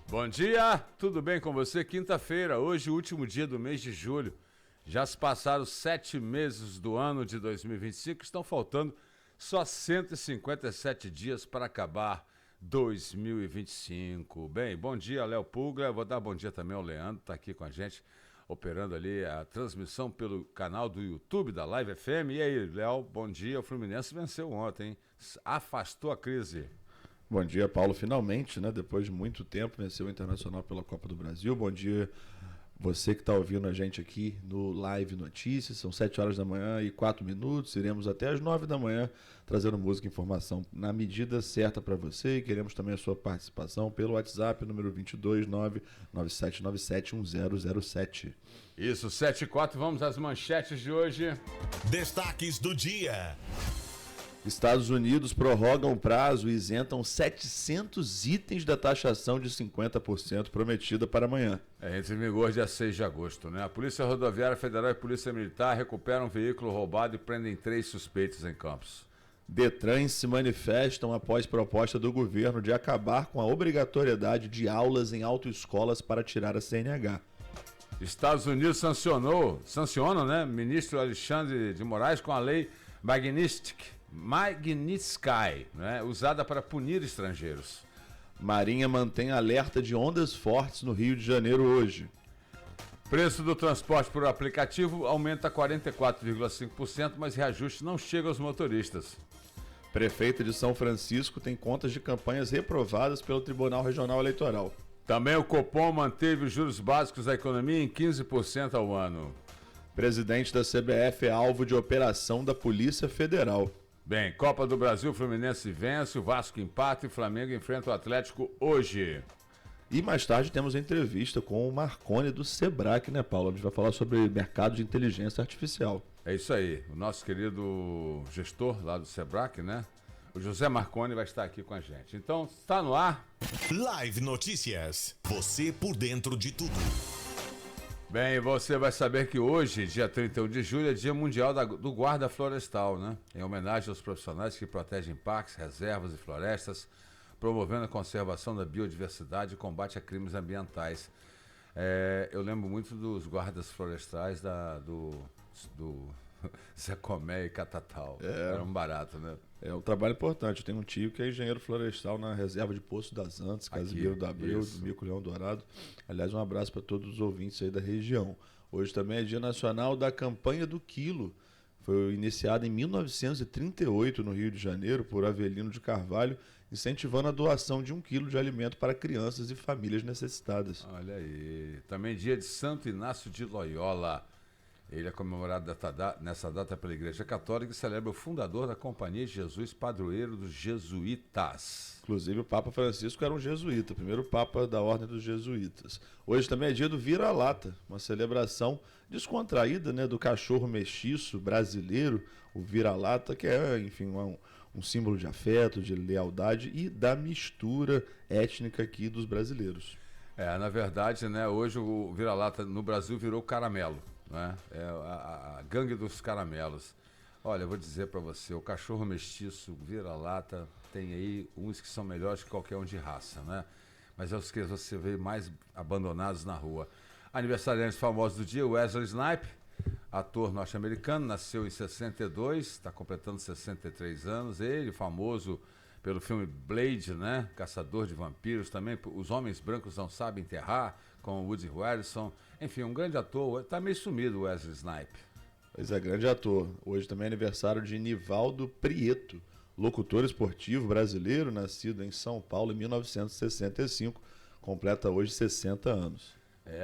Bom dia, tudo bem com você? Quinta-feira, hoje o último dia do mês de julho. Já se passaram 7 meses do ano de 2025, estão faltando só 157 dias para acabar 2025. Bem, bom dia, Léo Puglia. Vou dar bom dia também ao Leandro, está aqui com a gente, operando ali a transmissão pelo canal do YouTube da Live FM. E aí, Léo, bom dia. O Fluminense venceu ontem, hein? Afastou a crise. Bom dia, Paulo. Finalmente, né? Depois de muito tempo, venceu o Internacional pela Copa do Brasil. Bom dia, você que está ouvindo a gente aqui no Live Notícias. São 7 horas da manhã e 4 minutos. Iremos até as 9 da manhã trazendo música e informação na medida certa para você. E queremos também a sua participação pelo WhatsApp, número 22997971007. Isso, 7 e 4. Vamos às manchetes de hoje. Destaques do dia. Estados Unidos prorrogam o prazo e isentam 700 itens da taxação de 50% prometida para amanhã. Entra em vigor dia 6 de agosto, né? A Polícia Rodoviária Federal e a Polícia Militar recuperam um veículo roubado e prendem 3 suspeitos em Campos. Detran se manifestam após proposta do governo de acabar com a obrigatoriedade de aulas em autoescolas para tirar a CNH. Estados Unidos sanciona, né? Ministro Alexandre de Moraes com a lei Magnitsky, né, usada para punir estrangeiros. Marinha mantém alerta de ondas fortes no Rio de Janeiro hoje. Preço do transporte por aplicativo aumenta 44,5%, mas reajuste não chega aos motoristas. Prefeita de São Francisco tem contas de campanhas reprovadas pelo Tribunal Regional Eleitoral. Também o Copom manteve os juros básicos da economia em 15% ao ano. Presidente da CBF é alvo de operação da Polícia Federal. Bem, Copa do Brasil, Fluminense vence, o Vasco empata e o Flamengo enfrenta o Atlético hoje. E mais tarde temos a entrevista com o Marconi do Sebrae, né, Paulo? A gente vai falar sobre mercado de inteligência artificial. É isso aí, o nosso querido gestor lá do Sebrae, né? O José Marconi vai estar aqui com a gente. Então, está no ar. Live Notícias. Você por dentro de tudo. Bem, você vai saber que hoje, dia 31 de julho, é Dia Mundial do Guarda Florestal, né? Em homenagem aos profissionais que protegem parques, reservas e florestas, promovendo a conservação da biodiversidade e combate a crimes ambientais. Eu lembro muito dos guardas florestais do Zé Comé e Catatal. Era um barato, né? É um trabalho importante. Eu tenho um tio que é engenheiro florestal na reserva de Poço das Antas, Casimiro da Abreu, do Mico Leão Dourado. Aliás, um abraço para todos os ouvintes aí da região. Hoje também é Dia Nacional da Campanha do Quilo. Foi iniciada em 1938 no Rio de Janeiro por Avelino de Carvalho, incentivando a doação de 1 quilo de alimento para crianças e famílias necessitadas. Olha aí. Também dia de Santo Inácio de Loyola. Ele é comemorado nessa data pela Igreja Católica e celebra o fundador da Companhia de Jesus, padroeiro dos jesuítas. Inclusive o Papa Francisco era um jesuíta, primeiro Papa da Ordem dos Jesuítas. Hoje também é dia do vira-lata, uma celebração descontraída, né, do cachorro mestiço brasileiro, o vira-lata, que é, enfim, um símbolo de afeto, de lealdade e da mistura étnica aqui dos brasileiros. Na verdade, né, hoje o vira-lata no Brasil virou caramelo. Né? É a gangue dos caramelos. Olha, eu vou dizer para você, o cachorro mestiço, vira-lata, tem aí uns que são melhores que qualquer um de raça, né? Mas é os que você vê mais abandonados na rua. Aniversariantes famosos do dia, Wesley Snipes, ator norte-americano, nasceu em 62, está completando 63 anos. Ele, famoso pelo filme Blade, né? Caçador de vampiros, também Os Homens Brancos Não Sabem Enterrar, com Woody Harrelson. Enfim, um grande ator. Está meio sumido o Wesley Snipes. Pois é, grande ator. Hoje também é aniversário de Nivaldo Prieto, locutor esportivo brasileiro, nascido em São Paulo em 1965, completa hoje 60 anos.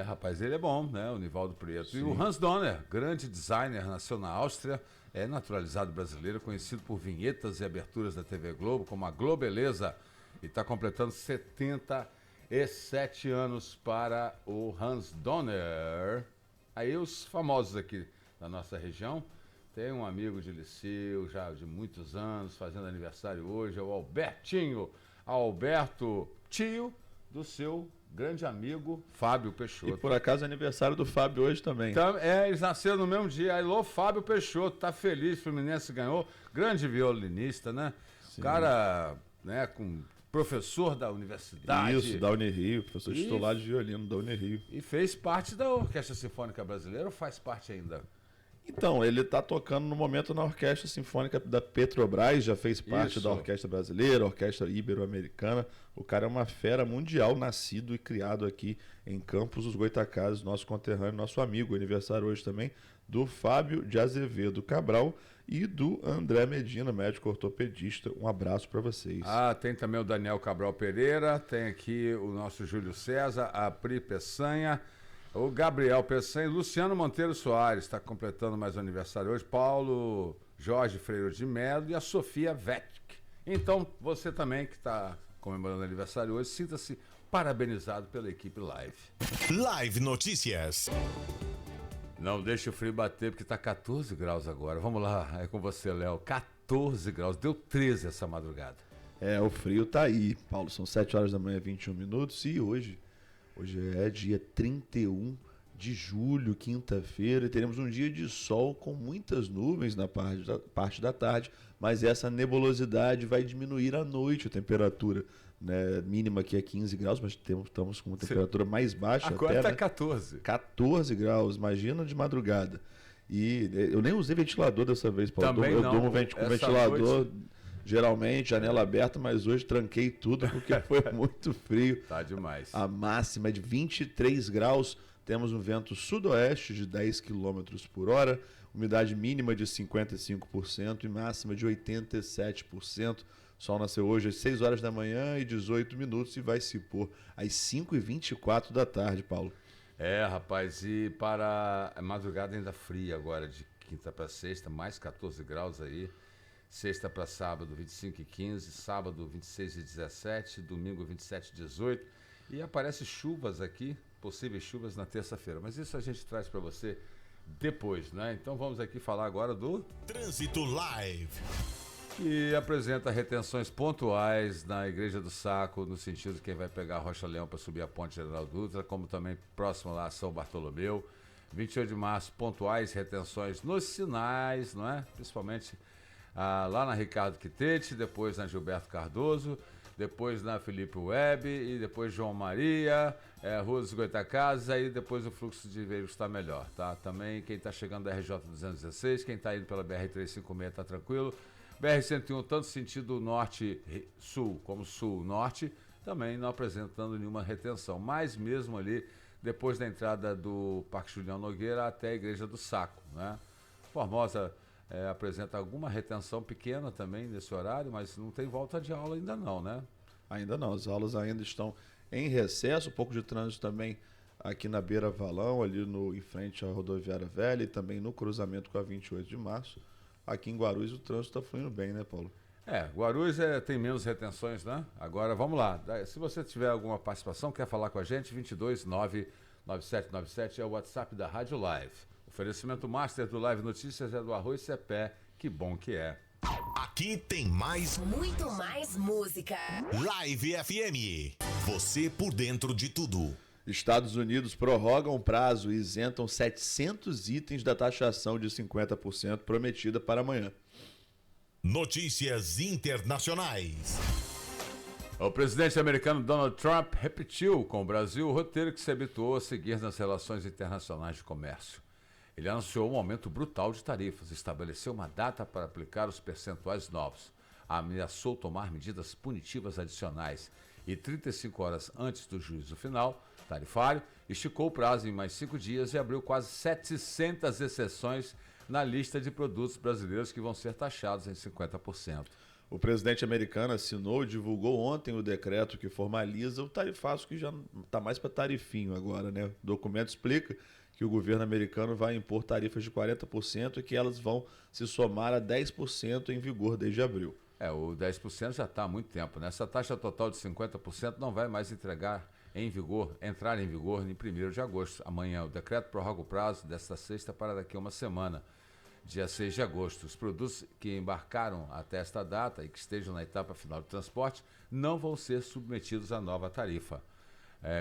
Rapaz, ele é bom, né? O Nivaldo Prieto. Sim. E o Hans Donner, grande designer, nasceu na Áustria, é naturalizado brasileiro, conhecido por vinhetas e aberturas da TV Globo, como a Globeleza, e está completando 77 anos para o Hans Donner. Aí os famosos aqui da nossa região, tem um amigo de Liceu, já de muitos anos, fazendo aniversário hoje, é o Albertinho, Alberto, tio do seu grande amigo Fábio Peixoto. E por acaso é aniversário do Fábio hoje também. Então, eles nasceram no mesmo dia. Alô, Fábio Peixoto, tá feliz, Fluminense ganhou. Grande violinista, né? Sim. Cara, né, com professor da universidade. Isso, da Unirio, professor titular de violino da Unirio. E fez parte da Orquestra Sinfônica Brasileira ou faz parte ainda? Então, ele está tocando no momento na Orquestra Sinfônica da Petrobras, já fez parte da Orquestra Brasileira, Orquestra Ibero-Americana. O cara é uma fera mundial, nascido e criado aqui em Campos dos Goytacazes, nosso conterrâneo, nosso amigo. Aniversário hoje também do Fábio de Azevedo Cabral e do André Medina, médico ortopedista. Um abraço para vocês. Tem também o Daniel Cabral Pereira, tem aqui o nosso Júlio César, a Pri Peçanha, o Gabriel Peçanha e Luciano Monteiro Soares, está completando mais um aniversário hoje, Paulo Jorge Freire de Mello e a Sofia Vetk. Então, você também que está comemorando aniversário hoje, sinta-se parabenizado pela equipe Live. Live Notícias. Não deixe o frio bater, porque está 14 graus agora. Vamos lá, é com você, Léo. 14 graus, deu 13 essa madrugada. O frio tá aí, Paulo. São 7 horas da manhã, 21 minutos. E hoje é dia 31 de julho, quinta-feira. E teremos um dia de sol com muitas nuvens na parte da tarde. Mas essa nebulosidade vai diminuir à noite a temperatura. Né, mínima aqui é 15 graus, mas estamos com uma temperatura mais baixa. Agora está 14. 14 graus, imagina de madrugada. E eu nem usei ventilador dessa vez, Paulo. Eu durmo com ventilador, noite... geralmente, janela aberta, mas hoje tranquei tudo porque foi muito frio. Tá demais. A máxima é de 23 graus, temos um vento sudoeste de 10 km por hora, umidade mínima de 55% e máxima de 87%. O sol nasceu hoje às 6 horas da manhã e 18 minutos e vai se pôr às 5h24 da tarde, Paulo. Rapaz, e para a madrugada ainda fria agora, de quinta para sexta, mais 14 graus aí. Sexta para sábado, 25 e 15, sábado, 26 e 17, domingo, 27 e 18. E aparecem chuvas aqui, possíveis chuvas na terça-feira. Mas isso a gente traz para você depois, né? Então vamos aqui falar agora do Trânsito Live. Que apresenta retenções pontuais na Igreja do Saco, no sentido de quem vai pegar a Rocha Leão para subir a Ponte General Dutra, como também próximo lá a São Bartolomeu. 28 de março, pontuais retenções nos sinais, não é? Principalmente lá na Ricardo Quitete, depois na Gilberto Cardoso, depois na Felipe Web e depois João Maria, Rua dos Goytacazes, aí depois o fluxo de veículos está melhor, tá? Também quem está chegando da RJ 216, quem está indo pela BR-356 está tranquilo. BR-101, tanto sentido norte-sul como sul-norte, também não apresentando nenhuma retenção. Mas mesmo ali, depois da entrada do Parque Julião Nogueira até a Igreja do Saco, né? Formosa apresenta alguma retenção pequena também nesse horário, mas não tem volta de aula ainda não, né? Ainda não, as aulas ainda estão em recesso, um pouco de trânsito também aqui na Beira Valão, ali em frente à Rodoviária Velha e também no cruzamento com a 28 de março. Aqui em Guarulhos o trânsito está fluindo bem, né, Paulo? Guarulhos tem menos retenções, né? Agora, vamos lá. Se você tiver alguma participação, quer falar com a gente, 2299797 é o WhatsApp da Rádio Live. Oferecimento master do Live Notícias é do Arroz Cepé. Que bom que é. Aqui tem muito mais música. Live FM. Você por dentro de tudo. Estados Unidos prorrogam prazo e isentam 700 itens da taxação de 50% prometida para amanhã. Notícias internacionais. O presidente americano Donald Trump repetiu com o Brasil o roteiro que se habituou a seguir nas relações internacionais de comércio. Ele anunciou um aumento brutal de tarifas, estabeleceu uma data para aplicar os percentuais novos, ameaçou tomar medidas punitivas adicionais e 35 horas antes do juízo final tarifário, esticou o prazo em mais 5 dias e abriu quase 700 exceções na lista de produtos brasileiros que vão ser taxados em 50%. O presidente americano assinou e divulgou ontem o decreto que formaliza o tarifaço, que já está mais para tarifinho agora, né? O documento explica que o governo americano vai impor tarifas de 40% e que elas vão se somar a 10% em vigor desde abril. O 10% já está há muito tempo, né? Essa taxa total de 50% não vai mais entrar em vigor em 1º de agosto. Amanhã o decreto prorroga o prazo desta sexta para daqui a uma semana, dia 6 de agosto. Os produtos que embarcaram até esta data e que estejam na etapa final de transporte não vão ser submetidos à nova tarifa,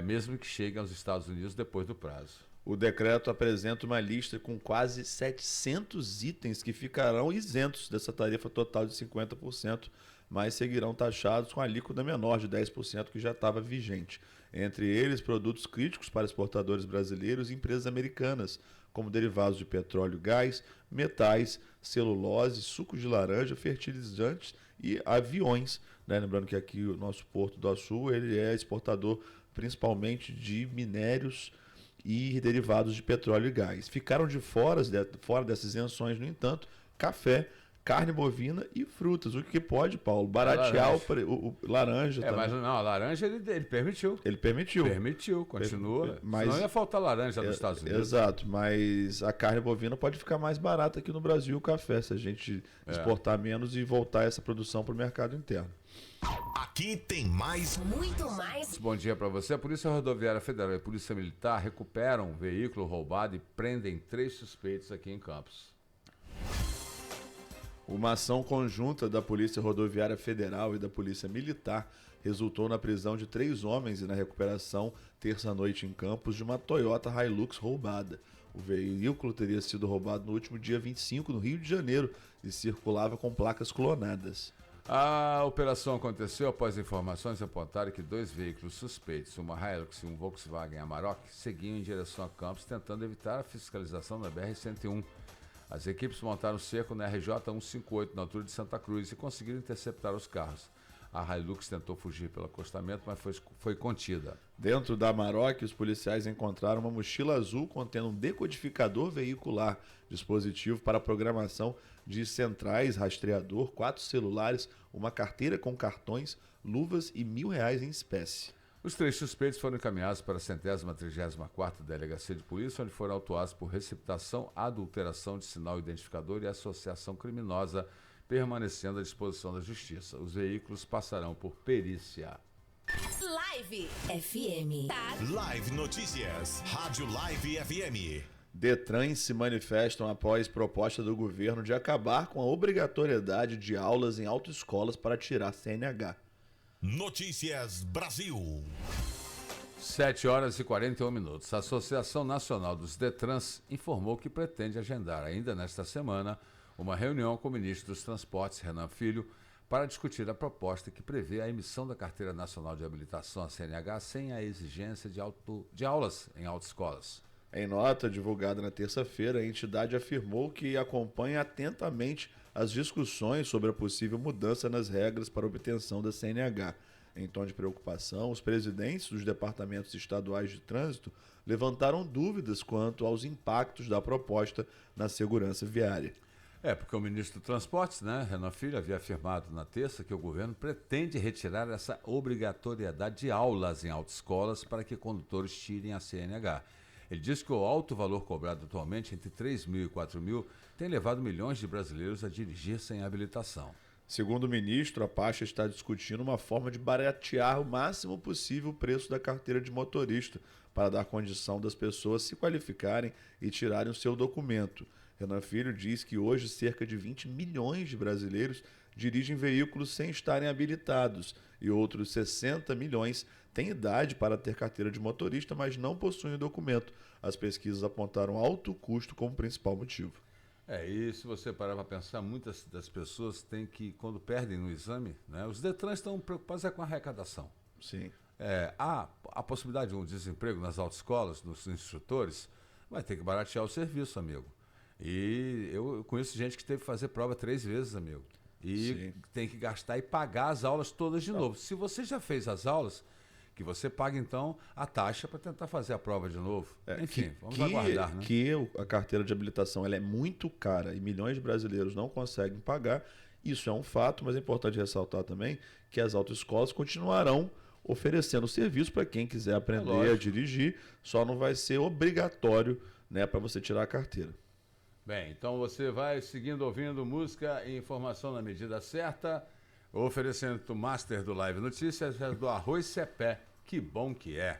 mesmo que cheguem aos Estados Unidos depois do prazo. O decreto apresenta uma lista com quase 700 itens que ficarão isentos dessa tarifa total de 50%, mas seguirão taxados com alíquota menor de 10% que já estava vigente. Entre eles, produtos críticos para exportadores brasileiros e empresas americanas, como derivados de petróleo e gás, metais, celulose, suco de laranja, fertilizantes e aviões. Né? Lembrando que aqui o nosso Porto do Açu ele é exportador principalmente de minérios e derivados de petróleo e gás. Ficaram fora dessas isenções, no entanto, café, carne bovina e frutas. O que pode, Paulo, baratear o laranja também. Mas não, a laranja ele permitiu. Ele permitiu. Permitiu, continua. Mas não ia faltar laranja nos Estados Unidos. Exato, mas a carne bovina pode ficar mais barata aqui no Brasil, o café, se a gente exportar menos e voltar essa produção para o mercado interno. Aqui tem mais. Muito mais. Bom dia para você. A Polícia Rodoviária Federal e a Polícia Militar recuperam um veículo roubado e prendem 3 suspeitos aqui em Campos. Uma ação conjunta da Polícia Rodoviária Federal e da Polícia Militar resultou na prisão de 3 homens e na recuperação, terça-noite em Campos, de uma Toyota Hilux roubada. O veículo teria sido roubado no último dia 25, no Rio de Janeiro, e circulava com placas clonadas. A operação aconteceu após informações apontarem que 2 veículos suspeitos, uma Hilux e um Volkswagen Amarok, seguiam em direção a Campos, tentando evitar a fiscalização da BR-101. As equipes montaram cerco na RJ 158, na altura de Santa Cruz, e conseguiram interceptar os carros. A Hilux tentou fugir pelo acostamento, mas foi contida. Dentro da Amarok, os policiais encontraram uma mochila azul contendo um decodificador veicular, dispositivo para programação de centrais, rastreador, 4 celulares, uma carteira com cartões, luvas e R$1.000 em espécie. Os 3 suspeitos foram encaminhados para a 134ª Delegacia de Polícia, onde foram autuados por receptação, adulteração de sinal identificador e associação criminosa, permanecendo à disposição da Justiça. Os veículos passarão por perícia. Live FM. Live Notícias. Rádio Live FM. Detrans se manifestam após proposta do governo de acabar com a obrigatoriedade de aulas em autoescolas para tirar CNH. Notícias Brasil. 7h41. A Associação Nacional dos Detrans informou que pretende agendar ainda nesta semana uma reunião com o ministro dos Transportes, Renan Filho, para discutir a proposta que prevê a emissão da Carteira Nacional de Habilitação, a CNH, sem a exigência de aulas em autoescolas. Em nota divulgada na terça-feira, a entidade afirmou que acompanha atentamente as discussões sobre a possível mudança nas regras para obtenção da CNH. Em tom de preocupação, os presidentes dos departamentos estaduais de trânsito levantaram dúvidas quanto aos impactos da proposta na segurança viária. Porque o ministro do Transportes, Renan Filho, havia afirmado na terça que o governo pretende retirar essa obrigatoriedade de aulas em autoescolas para que condutores tirem a CNH. Ele disse que o alto valor cobrado atualmente, entre 3 mil e 4 mil, tem levado milhões de brasileiros a dirigir sem habilitação. Segundo o ministro, a pasta está discutindo uma forma de baratear o máximo possível o preço da carteira de motorista, para dar condição das pessoas se qualificarem e tirarem o seu documento. Renan Filho diz que hoje cerca de 20 milhões de brasileiros dirigem veículos sem estarem habilitados e outros 60 milhões têm idade para ter carteira de motorista, mas não possuem o documento. As pesquisas apontaram alto custo como principal motivo. E se você parar para pensar, muitas das pessoas têm que, quando perdem no exame, os Detrans estão preocupados com a arrecadação. Sim. Há a possibilidade de um desemprego nas autoescolas, nos instrutores, vai ter que baratear o serviço, amigo. E eu conheço gente que teve que fazer prova 3 vezes, amigo. E Sim. tem que gastar e pagar as aulas todas de novo. Se você já fez as aulas, que você paga então a taxa para tentar fazer a prova de novo. Enfim, vamos aguardar, Que a carteira de habilitação ela é muito cara e milhões de brasileiros não conseguem pagar. Isso é um fato, mas é importante ressaltar também que as autoescolas continuarão oferecendo serviço para quem quiser aprender a dirigir, só não vai ser obrigatório, para você tirar a carteira. Bem, então você vai seguindo ouvindo música e informação na medida certa, oferecendo o Master do Live Notícias do Arroz Cepé. Que bom que é.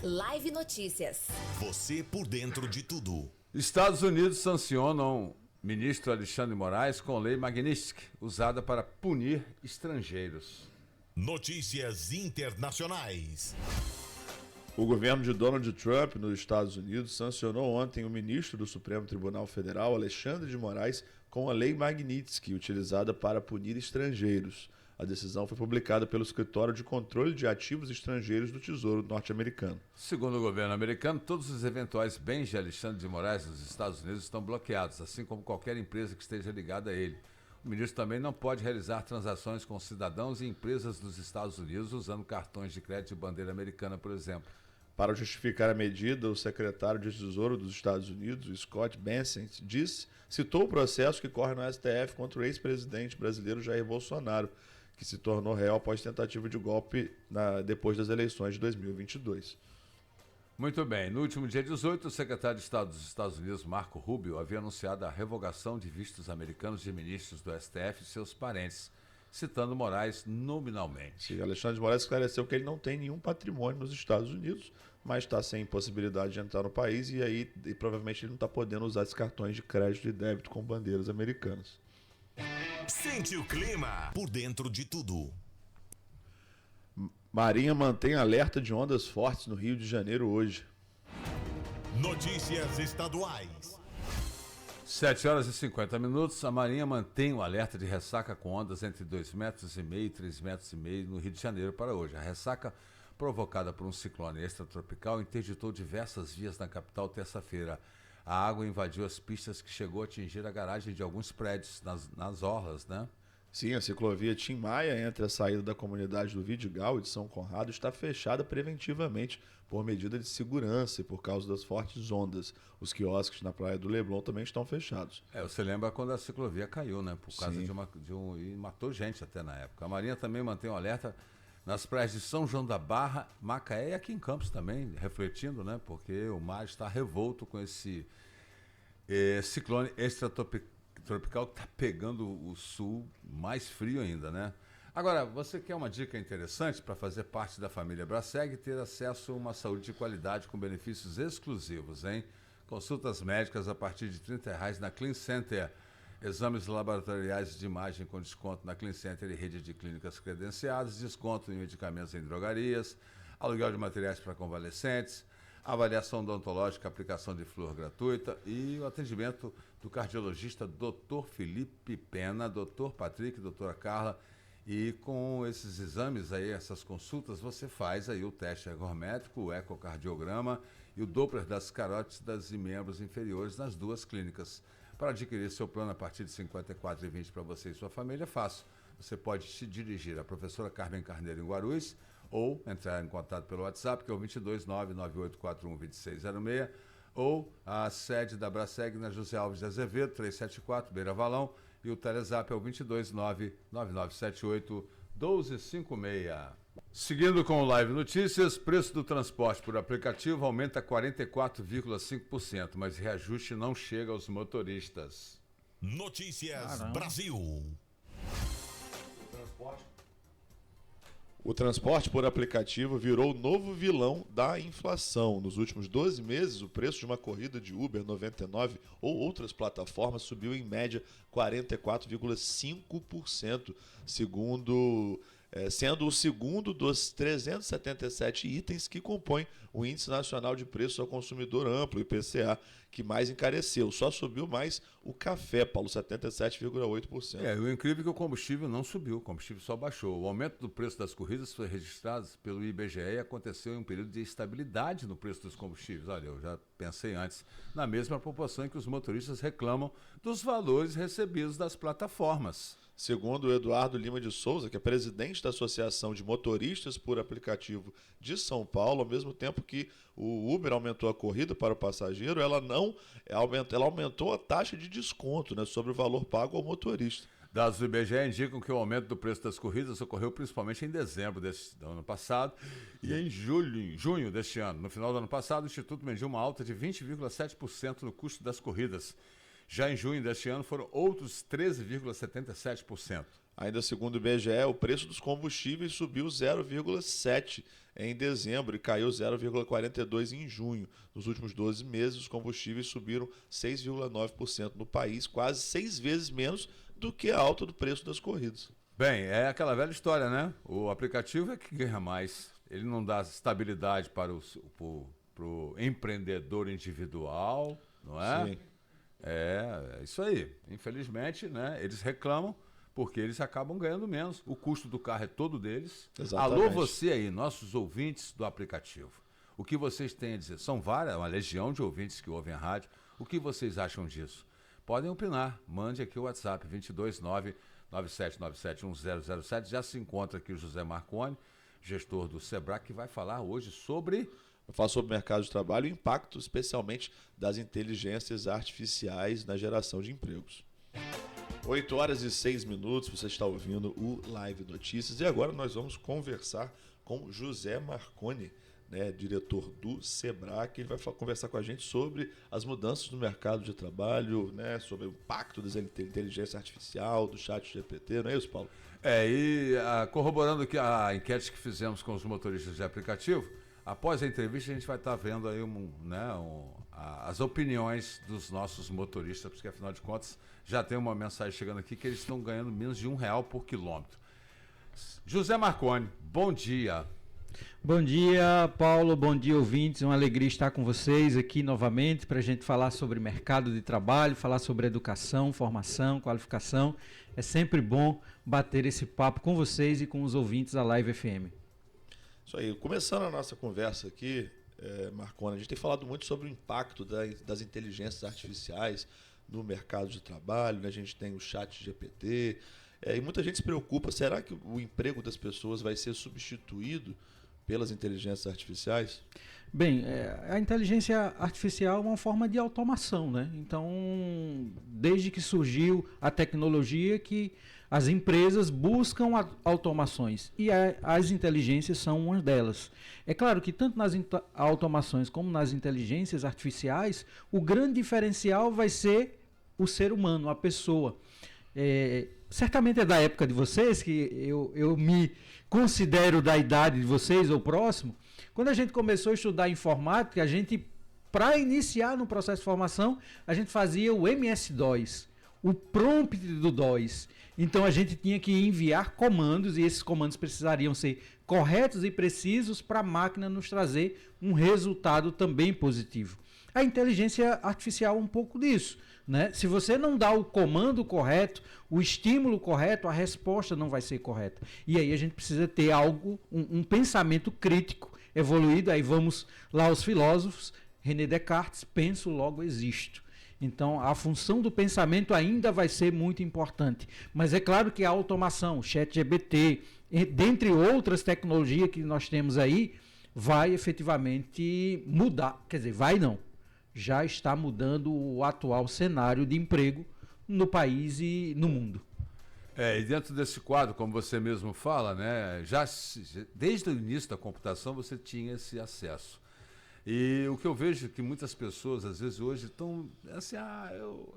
Live Notícias. Você por dentro de tudo. Estados Unidos sancionam ministro Alexandre de Moraes com lei Magnitsky, usada para punir estrangeiros. Notícias internacionais. O governo de Donald Trump, nos Estados Unidos, sancionou ontem o ministro do Supremo Tribunal Federal, Alexandre de Moraes, com a Lei Magnitsky, utilizada para punir estrangeiros. A decisão foi publicada pelo Escritório de Controle de Ativos Estrangeiros do Tesouro norte-americano. Segundo o governo americano, todos os eventuais bens de Alexandre de Moraes nos Estados Unidos estão bloqueados, assim como qualquer empresa que esteja ligada a ele. O ministro também não pode realizar transações com cidadãos e empresas dos Estados Unidos usando cartões de crédito de bandeira americana, por exemplo. Para justificar a medida, o secretário de Tesouro dos Estados Unidos, Scott Bessent, citou o processo que corre no STF contra o ex-presidente brasileiro Jair Bolsonaro, que se tornou réu após tentativa de golpe depois das eleições de 2022. Muito bem. No último dia 18, o secretário de Estado dos Estados Unidos, Marco Rubio, havia anunciado a revogação de vistos americanos de ministros do STF e seus parentes, citando Moraes nominalmente. Sim, Alexandre de Moraes esclareceu que ele não tem nenhum patrimônio nos Estados Unidos, mas está sem possibilidade de entrar no país e provavelmente ele não está podendo usar esses cartões de crédito e débito com bandeiras americanas. Sente o clima por dentro de tudo. Marinha mantém alerta de ondas fortes no Rio de Janeiro hoje. Notícias estaduais. 7 horas e 50 minutos, a Marinha mantém o alerta de ressaca com ondas entre 2,5 metros e 3,5 metros no Rio de Janeiro para hoje. A ressaca, provocada por um ciclone extratropical, interditou diversas vias na capital terça-feira. A água invadiu as pistas que chegou a atingir a garagem de alguns prédios nas orlas, né? Sim, a ciclovia Tim Maia, entre a saída da comunidade do Vidigal e de São Conrado, está fechada preventivamente por medida de segurança e por causa das fortes ondas. Os quiosques na Praia do Leblon também estão fechados. Você lembra quando a ciclovia caiu, né? Por causa Sim. e matou gente até na época. A Marinha também mantém um alerta nas praias de São João da Barra, Macaé e aqui em Campos também, refletindo, né? Porque o mar está revolto com esse ciclone extratropical que está pegando o sul mais frio ainda, né? Agora, você quer uma dica interessante para fazer parte da família Braseg e ter acesso a uma saúde de qualidade com benefícios exclusivos, hein? Consultas médicas a partir de R$30 na Clean Center. Exames laboratoriais de imagem com desconto na Clean Center e rede de clínicas credenciadas, desconto em medicamentos em drogarias, aluguel de materiais para convalescentes, avaliação odontológica, aplicação de flúor gratuita e o atendimento do cardiologista Dr. Felipe Pena, Dr. Patrick, doutora Carla. E com esses exames aí, essas consultas, você faz aí o teste ergométrico, o ecocardiograma e o Doppler das carótidas e membros inferiores nas duas clínicas. Para adquirir seu plano a partir de R$ 54,20 para você e sua família, é fácil. Você pode se dirigir à professora Carmen Carneiro em Guarulhos ou entrar em contato pelo WhatsApp, que é o 22998412606, ou a sede da Braseg na José Alves de Azevedo, 374, Beira Valão, e o Telezap é o 22999781256. Seguindo com o Live Notícias, preço do transporte por aplicativo aumenta 44,5%, mas reajuste não chega aos motoristas. Notícias Brasil. O transporte por aplicativo virou o novo vilão da inflação. Nos últimos 12 meses, o preço de uma corrida de Uber 99 ou outras plataformas subiu em média 44,5%, sendo o segundo dos 377 itens que compõem o Índice Nacional de Preços ao Consumidor Amplo, IPCA, que mais encareceu. Só subiu mais o café, Paulo, 77,8%. O incrível é que o combustível não subiu, o combustível só baixou. O aumento do preço das corridas foi registrado pelo IBGE e aconteceu em um período de estabilidade no preço dos combustíveis. Olha, eu já pensei antes, na mesma proporção em que os motoristas reclamam dos valores recebidos das plataformas. Segundo o Eduardo Lima de Souza, que é presidente da Associação de Motoristas por Aplicativo de São Paulo, ao mesmo tempo que o Uber aumentou a corrida para o passageiro, ela aumentou a taxa de desconto, né, sobre o valor pago ao motorista. Dados do IBGE indicam que o aumento do preço das corridas ocorreu principalmente em dezembro do ano passado e em junho deste ano. No final do ano passado, o Instituto mediu uma alta de 20,7% no custo das corridas. Já em junho deste ano foram outros 13,77%. Ainda segundo o IBGE, o preço dos combustíveis subiu 0,7% em dezembro e caiu 0,42% em junho. Nos últimos 12 meses, os combustíveis subiram 6,9% no país, quase 6 vezes menos do que a alta do preço das corridas. Bem, é aquela velha história, né? O aplicativo é que ganha mais. Ele não dá estabilidade para o empreendedor individual, não é? Sim. É isso aí. Infelizmente, né, eles reclamam porque eles acabam ganhando menos. O custo do carro é todo deles. Exatamente. Alô, você aí, nossos ouvintes do aplicativo. O que vocês têm a dizer? São uma legião de ouvintes que ouvem a rádio. O que vocês acham disso? Podem opinar. Mande aqui o WhatsApp 22997971007. Já se encontra aqui o José Marconi, gestor do Sebrae, que vai falar hoje sobre... Eu falo sobre o mercado de trabalho e o impacto, especialmente, das inteligências artificiais na geração de empregos. 8h06, você está ouvindo o Live Notícias. E agora nós vamos conversar com José Marconi, né, diretor do Sebrae, que ele vai conversar com a gente sobre as mudanças no mercado de trabalho, né, sobre o impacto da inteligência artificial, do chat GPT, não é isso, Paulo? Corroborando aqui a enquete que fizemos com os motoristas de aplicativo, após a entrevista a gente vai estar vendo aí as opiniões dos nossos motoristas, porque afinal de contas já tem uma mensagem chegando aqui que eles estão ganhando menos de R$1 por quilômetro. José Marconi, bom dia. Bom dia, Paulo, bom dia, ouvintes. Uma alegria estar com vocês aqui novamente para a gente falar sobre mercado de trabalho, falar sobre educação, formação, qualificação. É sempre bom bater esse papo com vocês e com os ouvintes da Live FM. Isso aí, começando a nossa conversa aqui, Marconi, a gente tem falado muito sobre o impacto das inteligências artificiais no mercado de trabalho, né? A gente tem o chat GPT, e muita gente se preocupa, será que o emprego das pessoas vai ser substituído pelas inteligências artificiais? Bem, a inteligência artificial é uma forma de automação, né? Então, desde que surgiu a tecnologia, que as empresas buscam automações e as inteligências são uma delas. É claro que tanto nas automações como nas inteligências artificiais, o grande diferencial vai ser o ser humano, a pessoa. Certamente é da época de vocês, que eu me considero da idade de vocês ou próximo. Quando a gente começou a estudar informática, para iniciar no processo de formação, a gente fazia o MS-DOS, o prompt do DOS. Então a gente tinha que enviar comandos e esses comandos precisariam ser corretos e precisos para a máquina nos trazer um resultado também positivo. A inteligência artificial é um pouco disso, né? Se você não dá o comando correto, o estímulo correto, a resposta não vai ser correta. E aí a gente precisa ter um pensamento crítico evoluído. Aí vamos lá aos filósofos, René Descartes, penso, logo existo. Então, a função do pensamento ainda vai ser muito importante. Mas é claro que a automação, o ChatGPT, dentre outras tecnologias que nós temos aí, vai efetivamente mudar. Quer dizer, vai não. Já está mudando o atual cenário de emprego no país e no mundo. E dentro desse quadro, como você mesmo fala, né, desde o início da computação você tinha esse acesso. E o que eu vejo é que muitas pessoas, às vezes, hoje estão assim,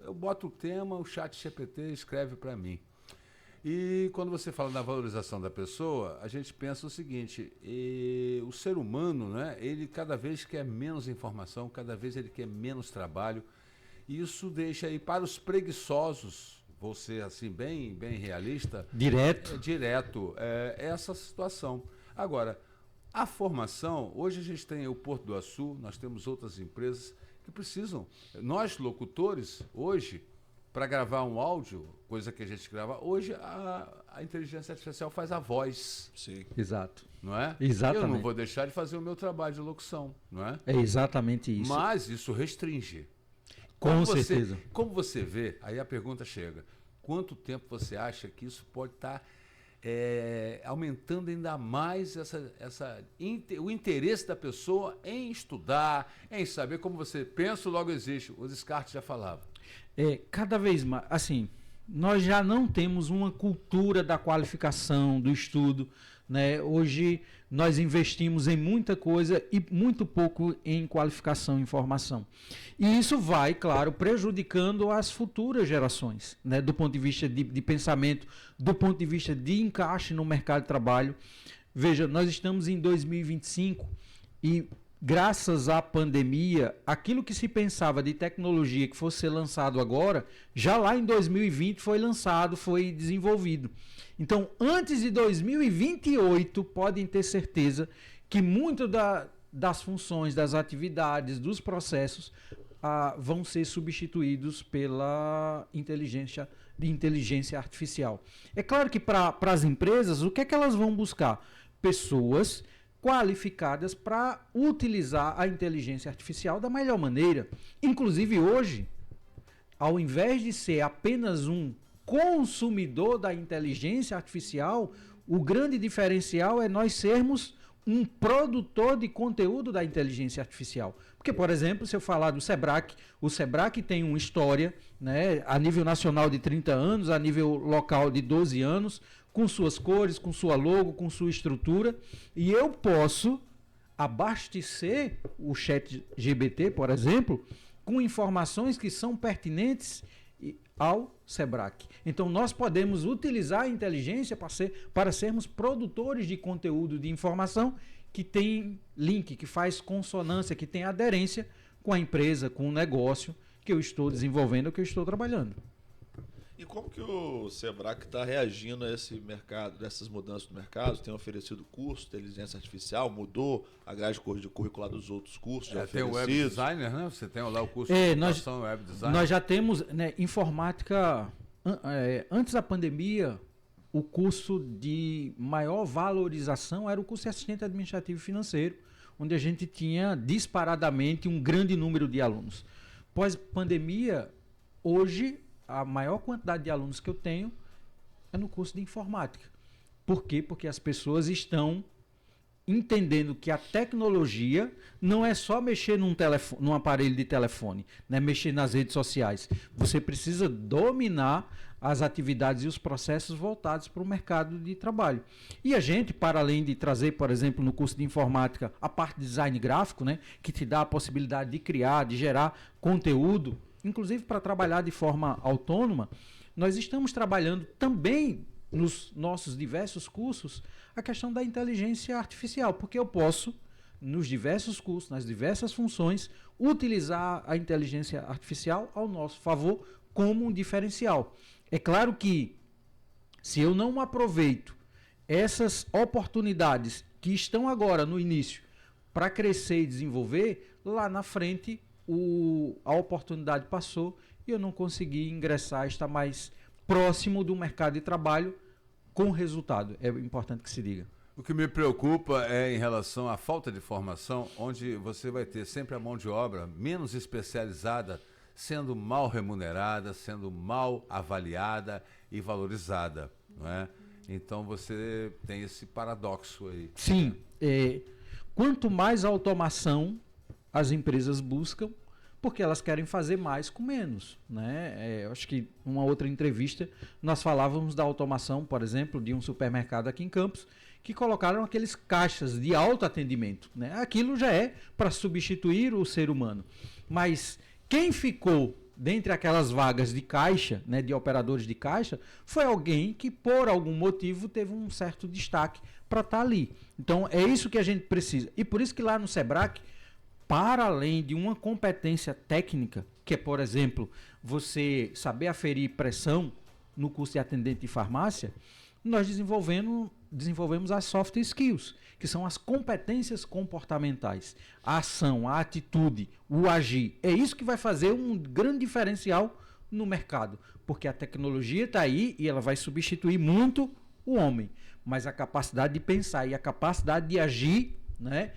eu boto o tema, o chat GPT escreve para mim. E quando você fala na valorização da pessoa, a gente pensa o seguinte, o ser humano, né, ele cada vez quer menos informação, cada vez ele quer menos trabalho. E isso deixa aí para os preguiçosos, vou ser assim bem realista. Direto. Essa situação. Agora, a formação, hoje a gente tem o Porto do Açu, nós temos outras empresas que precisam. Nós, locutores, hoje, para gravar um áudio, coisa que a gente grava, hoje a inteligência artificial faz a voz. Sim. Exato. Não é? Exatamente. Eu não vou deixar de fazer o meu trabalho de locução, não é? É exatamente isso. Mas isso restringe. Com certeza. Como você vê, aí a pergunta chega, quanto tempo você acha que isso pode estar aumentando ainda mais o interesse da pessoa em estudar, em saber como você pensa, logo existe. O Descartes já falava. Cada vez mais, assim, nós já não temos uma cultura da qualificação, do estudo, né? Hoje nós investimos em muita coisa e muito pouco em qualificação e formação. E isso vai, claro, prejudicando as futuras gerações, né? Do ponto de vista de pensamento, do ponto de vista de encaixe no mercado de trabalho. Veja, nós estamos em 2025 e graças à pandemia, aquilo que se pensava de tecnologia que fosse ser lançado agora, já lá em 2020 foi lançado, foi desenvolvido. Então, antes de 2028, podem ter certeza que muito das funções, das atividades, dos processos vão ser substituídos pela inteligência artificial. É claro que para as empresas, o que é que elas vão buscar? Pessoas qualificadas para utilizar a inteligência artificial da melhor maneira. Inclusive hoje, ao invés de ser apenas um consumidor da inteligência artificial, o grande diferencial é nós sermos um produtor de conteúdo da inteligência artificial. Porque, por exemplo, se eu falar do Sebrae, o Sebrae tem uma história, né, a nível nacional de 30 anos, a nível local de 12 anos, com suas cores, com sua logo, com sua estrutura, e eu posso abastecer o ChatGPT, por exemplo, com informações que são pertinentes ao Sebrae. Então, nós podemos utilizar a inteligência para sermos produtores de conteúdo de informação que tem link, que faz consonância, que tem aderência com a empresa, com o negócio que eu estou desenvolvendo, que eu estou trabalhando. E como que o Sebrae está reagindo a esse mercado, dessas mudanças do mercado? Tem oferecido curso de inteligência artificial, mudou a grade curricular dos outros cursos já tem o web designer, né? Você tem lá o curso de computação web design. Nós já temos, né, informática, antes da pandemia, o curso de maior valorização era o curso de assistente administrativo e financeiro, onde a gente tinha disparadamente um grande número de alunos. Pós-pandemia, hoje, a maior quantidade de alunos que eu tenho é no curso de informática. Por quê? Porque as pessoas estão entendendo que a tecnologia não é só mexer num aparelho de telefone, né? Mexer nas redes sociais. Você precisa dominar as atividades e os processos voltados para o mercado de trabalho. E a gente, para além de trazer, por exemplo, no curso de informática, a parte de design gráfico, né? Que te dá a possibilidade de criar, de gerar conteúdo, inclusive para trabalhar de forma autônoma, nós estamos trabalhando também nos nossos diversos cursos a questão da inteligência artificial, porque eu posso, nos diversos cursos, nas diversas funções, utilizar a inteligência artificial ao nosso favor como um diferencial. É claro que, se eu não aproveito essas oportunidades que estão agora no início para crescer e desenvolver, lá na frente a oportunidade passou e eu não consegui ingressar, estar mais próximo do mercado de trabalho com resultado. É importante que se diga. O que me preocupa é em relação à falta de formação, onde você vai ter sempre a mão de obra menos especializada, sendo mal remunerada, sendo mal avaliada e valorizada, não é? Então você tem esse paradoxo aí. Sim. Quanto mais automação as empresas buscam, porque elas querem fazer mais com menos, né? Eu acho que uma outra entrevista nós falávamos da automação, por exemplo, de um supermercado aqui em Campos, que colocaram aqueles caixas de autoatendimento, né? Aquilo já é para substituir o ser humano. Mas quem ficou dentre aquelas vagas de caixa, né, de operadores de caixa, foi alguém que por algum motivo teve um certo destaque para estar ali. Então é isso que a gente precisa. E por isso que lá no Sebrae, para além de uma competência técnica, que é, por exemplo, você saber aferir pressão no curso de atendente de farmácia, nós desenvolvemos as soft skills, que são as competências comportamentais, a ação, a atitude, o agir. É isso que vai fazer um grande diferencial no mercado, porque a tecnologia está aí e ela vai substituir muito o homem, mas a capacidade de pensar e a capacidade de agir, né,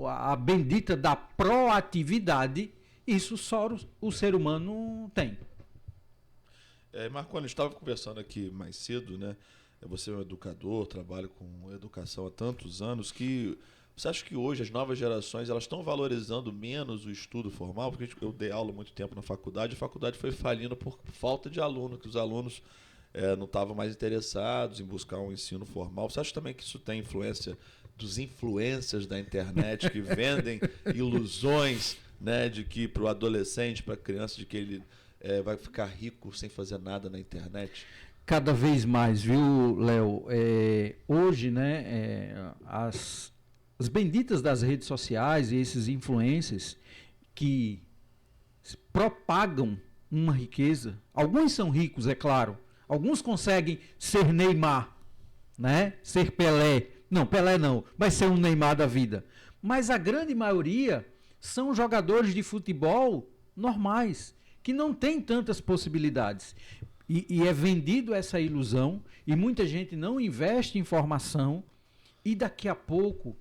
a bendita da proatividade, isso só o ser humano tem. Marconi, estava conversando aqui mais cedo, né? Você é um educador, trabalha com educação há tantos anos, que você acha que hoje as novas gerações elas estão valorizando menos o estudo formal? Porque eu dei aula há muito tempo na faculdade, a faculdade foi falindo por falta de aluno, que os alunos não estavam mais interessados em buscar um ensino formal. Você acha também que isso tem influência dos influencers da internet que vendem ilusões, né, de que para o adolescente, para a criança, de que ele vai ficar rico sem fazer nada na internet? Cada vez mais, viu, Léo? Hoje, né, as benditas das redes sociais e esses influencers que propagam uma riqueza, alguns são ricos, é claro, alguns conseguem ser Neymar, né, ser Pelé. Não, Pelé não, vai ser um Neymar da vida. Mas a grande maioria são jogadores de futebol normais, que não têm tantas possibilidades. E é vendido essa ilusão, e muita gente não investe em formação, e daqui a pouco,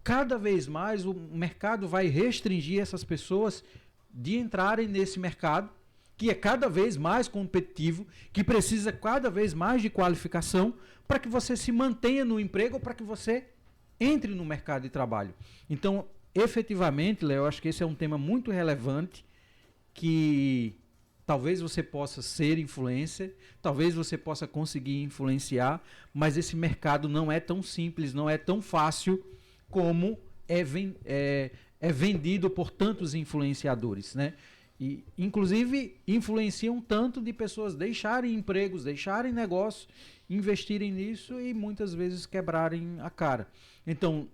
cada vez mais, o mercado vai restringir essas pessoas de entrarem nesse mercado, que é cada vez mais competitivo, que precisa cada vez mais de qualificação, para que você se mantenha no emprego, ou para que você entre no mercado de trabalho. Então, efetivamente, Léo, eu acho que esse é um tema muito relevante, que talvez você possa ser influencer, talvez você possa conseguir influenciar, mas esse mercado não é tão simples, não é tão fácil como é vendido por tantos influenciadores, né? E, inclusive, influenciam tanto de pessoas deixarem empregos, deixarem negócios, investirem nisso e muitas vezes quebrarem a cara. Então,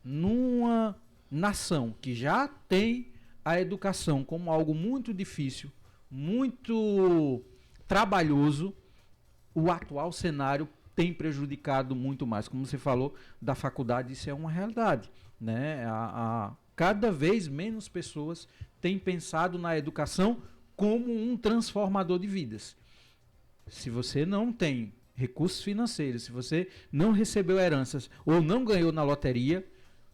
numa nação que já tem a educação como algo muito difícil, muito trabalhoso, o atual cenário tem prejudicado muito mais. Como você falou da faculdade, isso é uma realidade, né? Cada vez menos pessoas têm pensado na educação como um transformador de vidas. Se você não tem recursos financeiros, se você não recebeu heranças ou não ganhou na loteria,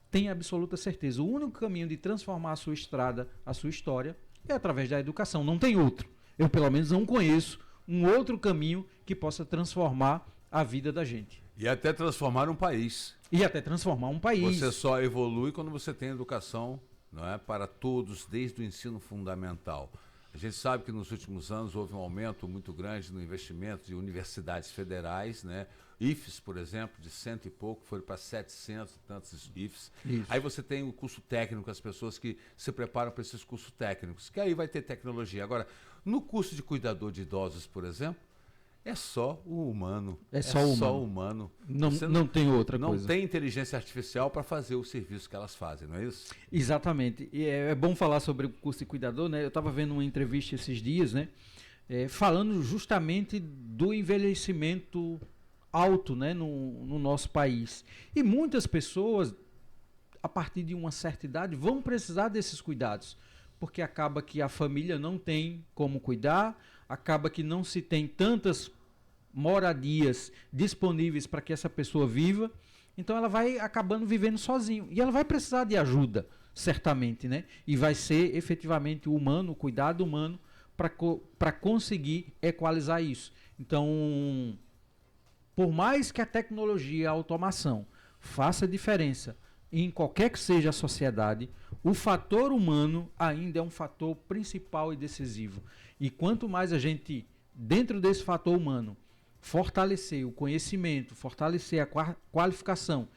tenha absoluta certeza. O único caminho de transformar a sua estrada, a sua história, é através da educação. Não tem outro. Eu, pelo menos, não conheço um outro caminho que possa transformar a vida da gente. E até transformar um país. E até transformar um país. Você só evolui quando você tem educação, não é, para todos, desde o ensino fundamental. A gente sabe que nos últimos anos houve um aumento muito grande no investimento de universidades federais, né? IFES, por exemplo, de 100 e pouco, foram para 700 e tantos IFES. Isso. Aí você tem o curso técnico, as pessoas que se preparam para esses cursos técnicos, que aí vai ter tecnologia. Agora, no curso de cuidador de idosos, por exemplo, é só o humano. É só humano. Não tem outra coisa. Não tem inteligência artificial para fazer o serviço que elas fazem, não é isso? Exatamente. E é bom falar sobre o curso de cuidador, né? Eu estava vendo uma entrevista esses dias, né? Falando justamente do envelhecimento alto, né? No nosso país. E muitas pessoas, a partir de uma certa idade, vão precisar desses cuidados. Porque acaba que a família não tem como cuidar, acaba que não se tem tantas moradias disponíveis para que essa pessoa viva, então ela vai acabando vivendo sozinho. E ela vai precisar de ajuda, certamente, né? E vai ser efetivamente o humano, o cuidado humano, para conseguir equalizar isso. Então, por mais que a tecnologia, a automação, faça diferença em qualquer que seja a sociedade, o fator humano ainda é um fator principal e decisivo. E quanto mais a gente, dentro desse fator humano, fortalecer o conhecimento, fortalecer a qualificação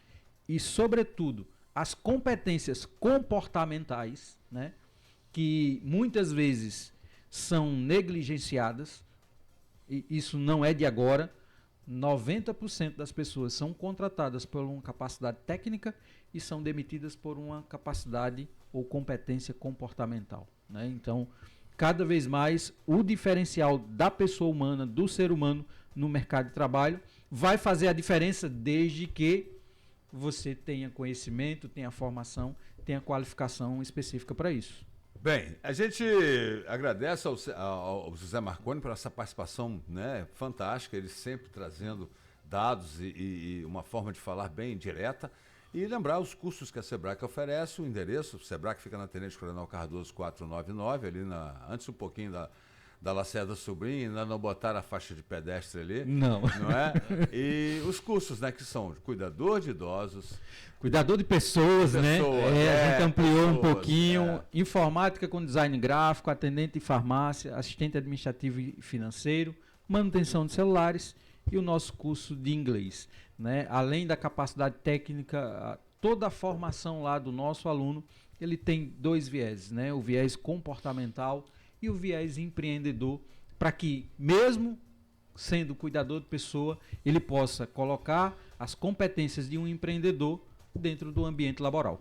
e, sobretudo, as competências comportamentais, né, que muitas vezes são negligenciadas, e isso não é de agora. 90% das pessoas são contratadas por uma capacidade técnica e são demitidas por uma capacidade ou competência comportamental, né? Então, cada vez mais, o diferencial da pessoa humana, do ser humano no mercado de trabalho, vai fazer a diferença desde que você tenha conhecimento, tenha formação, tenha qualificação específica para isso. Bem, a gente agradece ao José Marconi por essa participação, né, fantástica, ele sempre trazendo dados e uma forma de falar bem direta. E lembrar os cursos que a Sebrae oferece, o endereço, o Sebrae fica na Tenente Coronel Cardoso 499, ali antes um pouquinho da Lacerda Sobrinho, ainda não botaram a faixa de pedestre ali. Não é? E os cursos, né, que são cuidador de idosos. Cuidador de pessoas, né? A gente ampliou um pouquinho. Informática com design gráfico, atendente de farmácia, assistente administrativo e financeiro, manutenção de celulares e o nosso curso de inglês, né? Além da capacidade técnica, toda a formação lá do nosso aluno, ele tem dois vieses, né? O viés comportamental e o viés empreendedor, para que, mesmo sendo cuidador de pessoa, ele possa colocar as competências de um empreendedor dentro do ambiente laboral.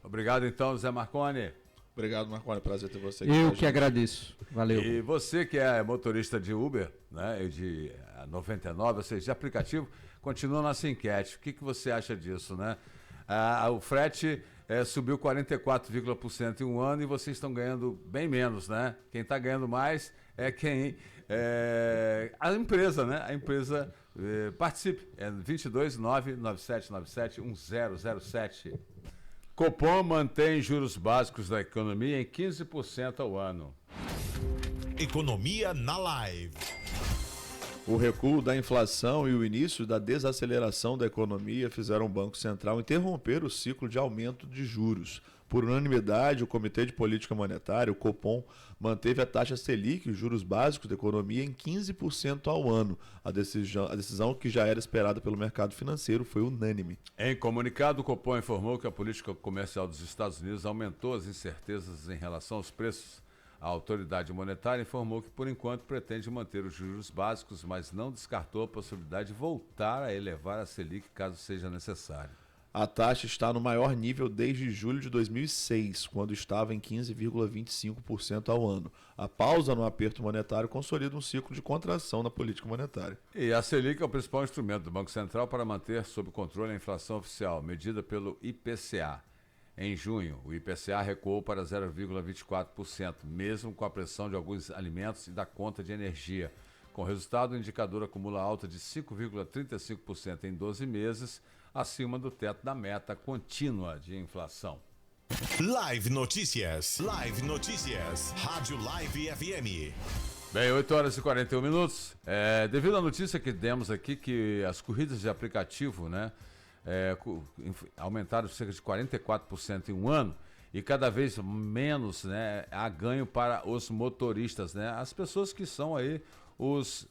Obrigado, então, Zé Marconi. Obrigado, Marconi. Prazer ter você aqui. Eu que agradeço. Valeu. E você que é motorista de Uber, né, de 99, ou seja, de aplicativo, continua nossa enquete. O que você acha disso, né? O frete subiu 44,% em um ano e vocês estão ganhando bem menos, né? Quem está ganhando mais é a empresa, né? A empresa participe. É 22997971007. Copom mantém juros básicos da economia em 15% ao ano. Economia na Live. O recuo da inflação e o início da desaceleração da economia fizeram o Banco Central interromper o ciclo de aumento de juros. Por unanimidade, o Comitê de Política Monetária, o Copom, manteve a taxa Selic, os juros básicos da economia, em 15% ao ano. A decisão que já era esperada pelo mercado financeiro foi unânime. Em comunicado, o Copom informou que a política comercial dos Estados Unidos aumentou as incertezas em relação aos preços. A autoridade monetária informou que, por enquanto, pretende manter os juros básicos, mas não descartou a possibilidade de voltar a elevar a Selic caso seja necessário. A taxa está no maior nível desde julho de 2006, quando estava em 15,25% ao ano. A pausa no aperto monetário consolida um ciclo de contração na política monetária. E a Selic é o principal instrumento do Banco Central para manter sob controle a inflação oficial, medida pelo IPCA. Em junho, o IPCA recuou para 0,24%, mesmo com a pressão de alguns alimentos e da conta de energia. Com o resultado, o indicador acumula alta de 5,35% em 12 meses, acima do teto da meta contínua de inflação. Live Notícias. Live Notícias. Rádio Live FM. Bem, 8 horas e 41 minutos. Devido à notícia que demos aqui, que as corridas de aplicativo, né, aumentaram cerca de 44% em um ano e cada vez menos, né, há ganho para os motoristas, né, as pessoas que são aí os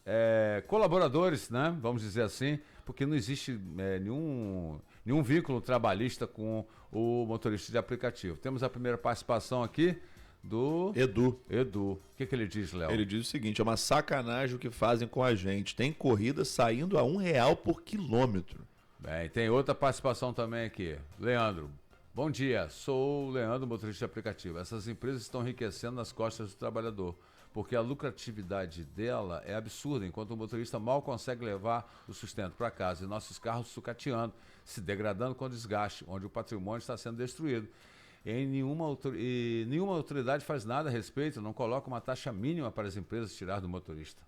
colaboradores, né, vamos dizer assim, porque não existe nenhum vínculo trabalhista com o motorista de aplicativo. Temos a primeira participação aqui do Edu. O que ele diz, Léo? Ele diz o seguinte: é uma sacanagem o que fazem com a gente. Tem corrida saindo a R$1 por quilômetro. Bem, tem outra participação também aqui. Leandro, bom dia. Sou o Leandro, motorista de aplicativo. Essas empresas estão enriquecendo nas costas do trabalhador, porque a lucratividade dela é absurda, enquanto o motorista mal consegue levar o sustento para casa e nossos carros sucateando, se degradando com desgaste, onde o patrimônio está sendo destruído. E nenhuma autoridade faz nada a respeito, não coloca uma taxa mínima para as empresas tirar do motorista.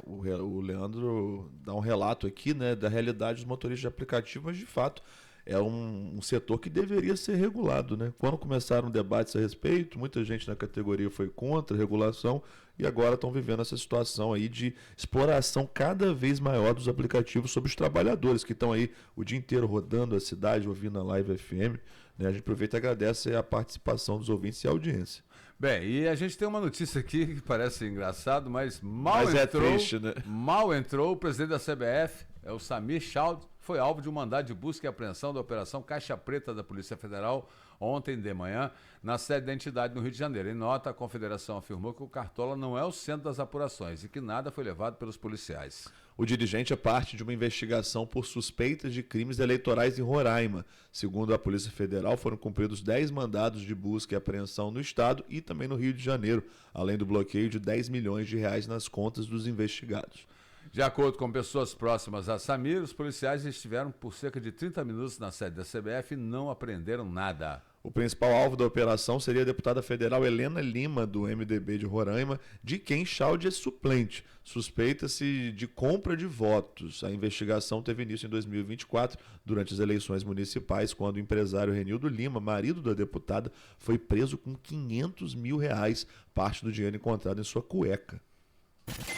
O Leandro dá um relato aqui, né, da realidade dos motoristas de aplicativo, mas de fato é um setor que deveria ser regulado, né? Quando começaram debates a respeito, muita gente na categoria foi contra a regulação e agora estão vivendo essa situação aí de exploração cada vez maior dos aplicativos sobre os trabalhadores que estão aí o dia inteiro rodando a cidade, ouvindo a Live FM, né? A gente aproveita e agradece a participação dos ouvintes e a audiência. Bem, e a gente tem uma notícia aqui que parece engraçado, mas é triste, né? Mal entrou o presidente da CBF, o Samir Chaud, foi alvo de um mandado de busca e apreensão da Operação Caixa Preta da Polícia Federal ontem de manhã, na sede da entidade no Rio de Janeiro. Em nota, a Confederação afirmou que o Cartola não é o centro das apurações e que nada foi levado pelos policiais. O dirigente é parte de uma investigação por suspeitas de crimes eleitorais em Roraima. Segundo a Polícia Federal, foram cumpridos 10 mandados de busca e apreensão no estado e também no Rio de Janeiro, além do bloqueio de R$10 milhões nas contas dos investigados. De acordo com pessoas próximas a Samir, os policiais estiveram por cerca de 30 minutos na sede da CBF e não apreenderam nada. O principal alvo da operação seria a deputada federal Helena Lima, do MDB de Roraima, de quem Chaud é suplente. Suspeita-se de compra de votos. A investigação teve início em 2024, durante as eleições municipais, quando o empresário Renildo Lima, marido da deputada, foi preso com R$500 mil, parte do dinheiro encontrado em sua cueca.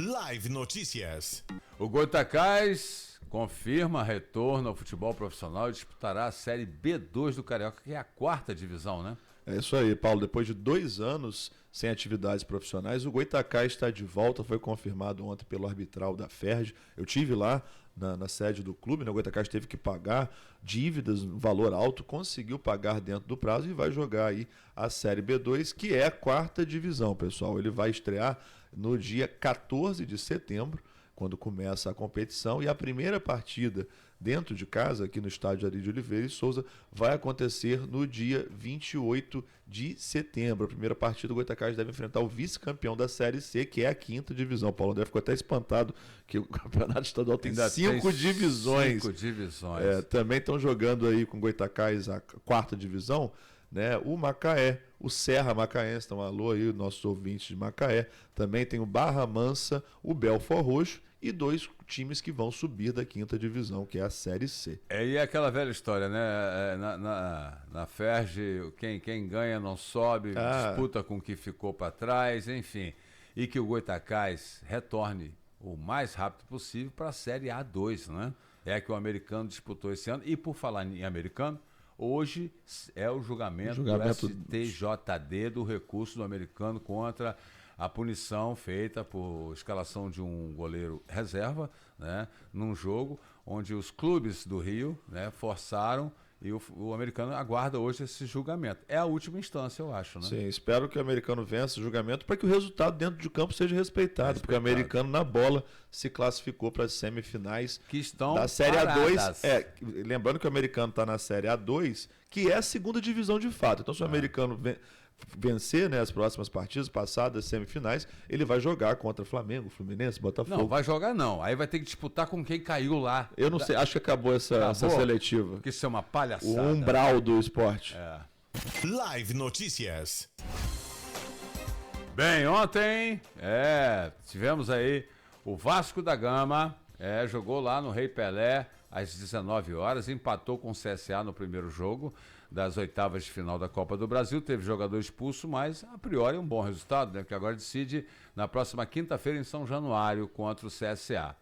Live Notícias. O Goitacás confirma retorno ao futebol profissional e disputará a Série B2 do Carioca, que é a 4ª divisão, né? É isso aí, Paulo. Depois de 2 anos sem atividades profissionais, o Goitacás está de volta. Foi confirmado ontem pelo arbitral da FERJ. Eu tive lá na sede do clube, né? O Goitacás teve que pagar dívidas no valor alto, conseguiu pagar dentro do prazo e vai jogar aí a Série B2, que é a 4ª divisão, pessoal. Ele vai estrear no dia 14 de setembro, quando começa a competição, e a primeira partida dentro de casa, aqui no estádio Ari de Oliveira e Souza, vai acontecer no dia 28 de setembro. A primeira partida, o Goytacazes deve enfrentar o vice-campeão da Série C, que é a 5ª divisão. O Paulo André ficou até espantado que o campeonato estadual tem 5 divisões. 5 divisões. Também estão jogando aí com o Goytacazes a 4ª divisão, né? O Macaé, o Serra Macaense, então alô aí, nossos ouvintes de Macaé. Também tem o Barra Mansa, o Belfort Roxo e 2 times que vão subir da 5ª divisão, que é a Série C. E aquela velha história, né? Na Ferge, quem ganha não sobe, disputa com o que ficou para trás, enfim. E que o Goytacazes retorne o mais rápido possível para a Série A2, né? É que o americano disputou esse ano. E por falar em americano, hoje é o julgamento do STJD do recurso do americano contra a punição feita por escalação de um goleiro reserva, né, num jogo onde os clubes do Rio, né, forçaram, e o americano aguarda hoje esse julgamento. É a última instância, eu acho, né? Sim, espero que o americano vença o julgamento para que o resultado dentro de campo seja respeitado, porque o americano na bola se classificou para as semifinais que estão da Série paradas. A2. Lembrando que o americano está na Série A2, que é a 2ª divisão de fato. Então, se o americano vencer, né, as próximas partidas passadas, semifinais, ele vai jogar contra Flamengo, Fluminense, Botafogo. Não, vai jogar não. Aí vai ter que disputar com quem caiu lá. Eu não sei, acho que acabou essa seletiva. Porque isso é uma palhaçada. O umbral do esporte. Live Notícias. Bem, ontem tivemos aí o Vasco da Gama, jogou lá no Rei Pelé às 19 horas, empatou com o CSA no primeiro jogo das oitavas de final da Copa do Brasil, teve jogador expulso, mas a priori é um bom resultado, né? Porque agora decide na próxima quinta-feira em São Januário contra o CSA.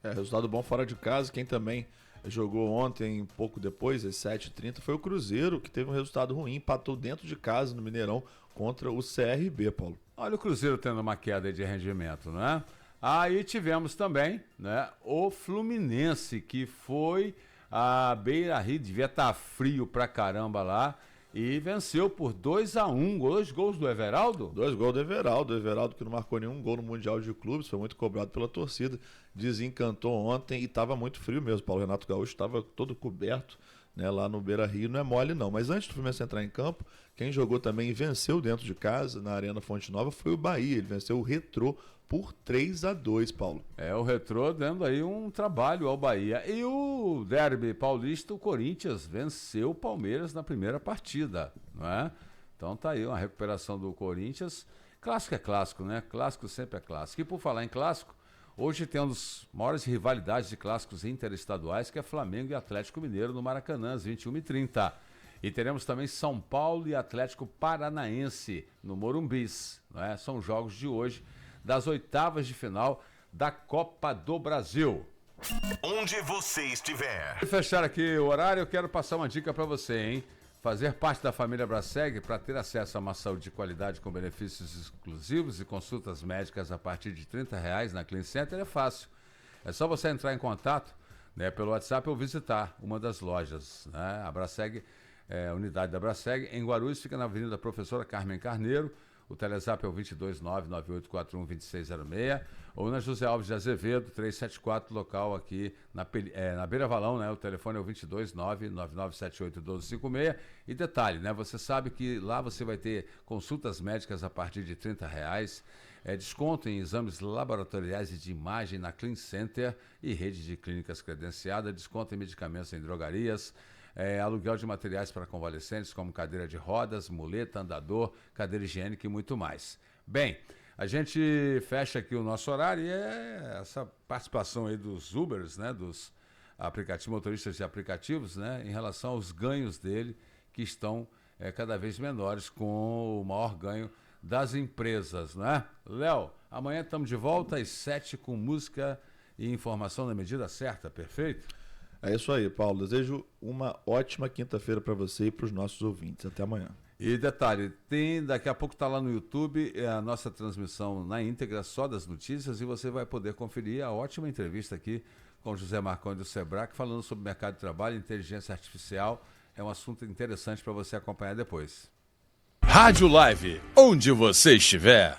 Resultado bom fora de casa. Quem também jogou ontem, pouco depois, às 7h30, foi o Cruzeiro, que teve um resultado ruim, empatou dentro de casa no Mineirão contra o CRB, Paulo. Olha o Cruzeiro tendo uma queda de rendimento, né? Aí tivemos também, né, o Fluminense, que foi a Beira-Rio, devia estar frio pra caramba lá, e venceu por 2-1, 2 gols do Everaldo? 2 gols do Everaldo que não marcou nenhum gol no Mundial de Clubes, foi muito cobrado pela torcida, desencantou ontem e estava muito frio mesmo. Paulo Renato Gaúcho estava todo coberto, né, lá no Beira-Rio, não é mole não. Mas antes do Fluminense entrar em campo, quem jogou também e venceu dentro de casa, na Arena Fonte Nova, foi o Bahia. Ele venceu o Retrô por 3-2, Paulo. O Retrô dando aí um trabalho ao Bahia. E o derby paulista, o Corinthians venceu o Palmeiras na primeira partida, não é? Então tá aí uma recuperação do Corinthians. Clássico é clássico, né? Clássico sempre é clássico. E por falar em clássico, hoje tem um dos maiores rivalidades de clássicos interestaduais, que é Flamengo e Atlético Mineiro no Maracanã, às 21h30. E teremos também São Paulo e Atlético Paranaense no Morumbis, não é? São jogos de hoje das oitavas de final da Copa do Brasil. Onde você estiver. Para fechar aqui o horário, eu quero passar uma dica para você, hein? Fazer parte da família Braseg para ter acesso a uma saúde de qualidade com benefícios exclusivos e consultas médicas a partir de R$30 na Clean Center é fácil. É só você entrar em contato, né, pelo WhatsApp ou visitar uma das lojas, né? A Braseg, a unidade da Braseg, em Guarulhos, fica na Avenida Professora Carmen Carneiro. O Telezap é o 22998412606, ou na José Alves de Azevedo, 374, local aqui na Beira Valão, né? O telefone é o 22999781256. E detalhe, né? Você sabe que lá você vai ter consultas médicas a partir de R$30, desconto em exames laboratoriais e de imagem na Clean Center e rede de clínicas credenciada, desconto em medicamentos em drogarias, aluguel de materiais para convalescentes, como cadeira de rodas, muleta, andador, cadeira higiênica e muito mais. Bem, a gente fecha aqui o nosso horário e essa participação aí dos Ubers, né, dos motoristas de aplicativos, né, em relação aos ganhos dele, que estão cada vez menores com o maior ganho das empresas, né? Léo, amanhã estamos de volta às 7 com música e informação na medida certa, perfeito? É isso aí, Paulo. Desejo uma ótima quinta-feira para você e para os nossos ouvintes. Até amanhã. E detalhe, daqui a pouco está lá no YouTube a nossa transmissão na íntegra só das notícias e você vai poder conferir a ótima entrevista aqui com o José Marconi do Sebrae, falando sobre mercado de trabalho e inteligência artificial. É um assunto interessante para você acompanhar depois. Rádio Live, onde você estiver.